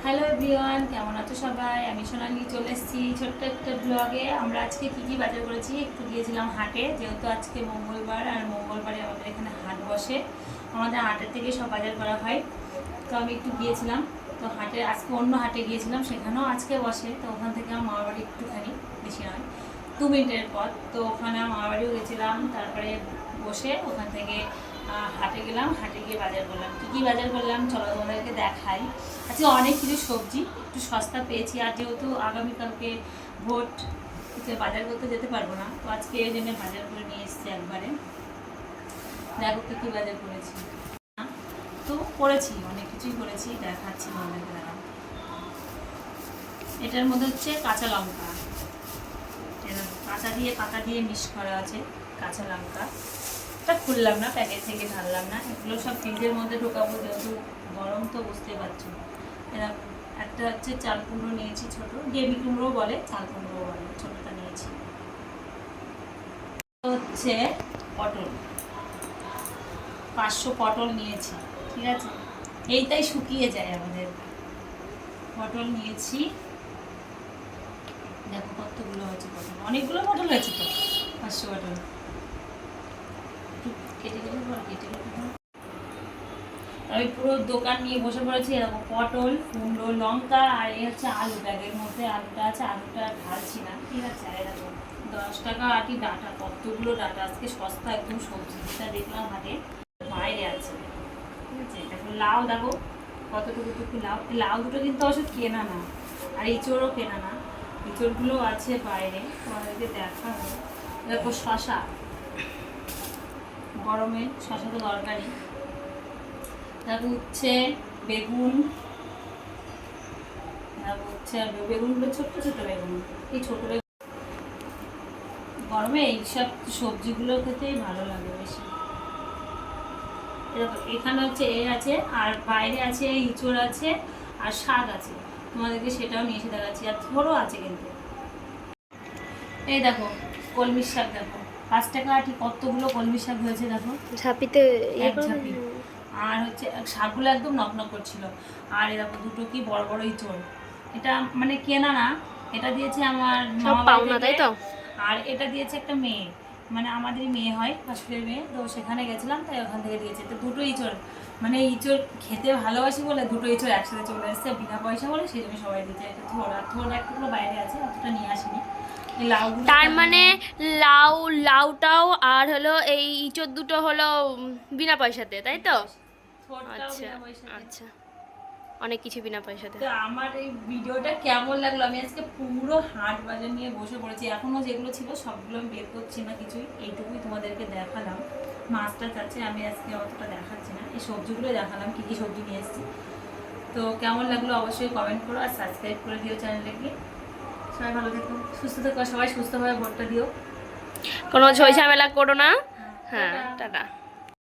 Hello everyone, কেমন আছো সবাই? আমি সোনালি চলে এসেছি ছোট্ট একটা ব্লগে। আমরা আজকে কী বাজার করেছি, একটু গিয়েছিলাম হাটে, যেহেতু আজকে মঙ্গলবার আর মঙ্গলবারে আমাদের এখানে হাট বসে। আমাদের হাটের থেকে সব বাজার করা হয়। তো আমি একটু গিয়েছিলাম, তো হাটে আজকে অন্য হাটে গিয়েছিলাম, সেখানেও আজকে বসে। তো ওখান থেকে আমার মামার বাড়ি একটুখানি, বেশি নয়, 2 মিনিটের পথ। তো ওখানে আমার মামার বাড়িও গেছিলাম, তারপরে বসে ওখান থেকে হাটে গেলাম। হাটে গিয়ে বাজার করলাম। কী বাজার করলাম চলো তোমাদেরকে দেখাই। আজকে অনেক কিছু সবজি একটু সস্তা পেয়েছি, আর যেহেতু আগামীকালকে ভোট, বাজার করতে যেতে পারবো না, তো আজকে এই জন্য বাজার করে নিয়ে এসেছি একবারে। দেখো কী বাজার করেছি। তো করেছি, অনেক কিছুই করেছি, দেখাচ্ছি তোমাদেরকে। দাঁড়াও, এটার মধ্যে হচ্ছে কাঁচা লঙ্কা, পাতা দিয়ে মিক্স করা আছে কাঁচা লঙ্কা। এটা খুললাম না, প্যাকেট থেকে ঢাললাম না, এগুলো সব ফ্রিজের মধ্যে ঢোকাবো, যেহেতু গরম তো বুঝতে পারছো। এরকম একটা হচ্ছে চাল কুমড়ো নিয়েছি, ছোটো ডেবি কুমড়ো বলে, চাল কুমড়ো বলে, ছোটোটা নিয়েছি। হচ্ছে পটল, 500 পটল নিয়েছি, ঠিক আছে, এইটাই শুকিয়ে যায় আমাদের। পটল নিয়েছি, দেখো কতগুলো হয়েছে পটল, অনেকগুলো পটল হয়েছে তো, 500 পটল। কেটে আমি পুরো দোকান নিয়ে বসে পড়েছি। এরকম পটল, কুমড়ো, লঙ্কা, আর এই হচ্ছে আলু, ব্যাগের মধ্যে আলুটা আছে, আলুটা ঢালছি না, ঠিক আছে। আর এরকম 10 টাকা আটি ডাঁটা, কতগুলো ডাঁটা, আজকে সস্তা একদম সবজি, যেটা দেখলাম হাটে বাইরে আছে, ঠিক আছে। তারপর লাউ, দেখো কতটুকু লাউ, লাউ দুটো কিন্তু অবশ্য কেনা না, আর ইঁচড়ও কেনা না, ইঁচড়গুলো আছে বাইরে, তোমাদেরকে দেখাবো। দেখো শশা, গরমে শশা তো দরকারি। তারপর হচ্ছে বেগুন, তারপর হচ্ছে বেগুনগুলো ছোট্ট ছোট বেগুন, এই ছোটো বেগুন গরমে এইসব সবজিগুলো খেতেই ভালো লাগে বেশি। এখানে হচ্ছে আছে, আর বাইরে আছে ইঁচড় আছে, আর শাক আছে, তোমাদেরকে সেটাও নিয়ে এসে দেখাচ্ছি। আর থোড়ও আছে কিন্তু। এই দেখো কলমির শাক, দেখো 5 টাকা আটি কতগুলো কলমির শাক হয়েছে, দেখো ঝাঁপিতে এক ঝাঁপি। আর হচ্ছে শাকগুলো একদম নকনক করছিল। আর এরকম দুটো কি বড় বড় ইঁচড়, এটা মানে কেনা না, এটা দিয়েছে আমার মামা বাড়ি থেকে, আর এটা দিয়েছে একটা মেয়ে, মানে আমাদেরই মেয়ে হয়, ফার্স্টের মেয়ে, তো সেখানে গেছিলাম, তাই ওখান থেকে দিয়েছে। তো দুটো ইঁচড়, মানে ইঁচড় খেতে ভালোবাসি বলে দুটো ইঁচড় একসাথে চলে এসেছে, বিনা পয়সা বলে, সেই জন্য সবাই দিয়েছে। এটা থোড় একটুগুলো বাইরে আছে, অতটা নিয়ে আসিনি। তার মানে লাউটাও আর হলো এই ইঁচড় দুটো হলো বিনা পয়সাতে, তাই তো? আচ্ছা আচ্ছা, অনেক কিছু বিনা পয়সাতে। তো আমার এই ভিডিওটা কেমন লাগলো, আমি আজকে পুরো হাট বাজার নিয়ে বসে পড়েছি, এখনো যেগুলো ছিল সবগুলো আমি বের করছি না কিছুই, এইটুকুই তোমাদেরকে দেখালাম। মাছটা চাচ্ছে, আমি আজকে অতটা দেখাচ্ছি না, এই সবজিগুলো দেখালাম, কী কী সবজি নিয়ে এসেছি। তো কেমন লাগলো অবশ্যই কমেন্ট করো, আর সাবস্ক্রাইব করে দিও চ্যানেলটাকে। সবাই ভালো থেকো, সুস্থ থেকো, সবাই সুস্থভাবে ভোটটা দিও, কোনো ঝই ঝামেলা করো না। হ্যাঁ, টাটা।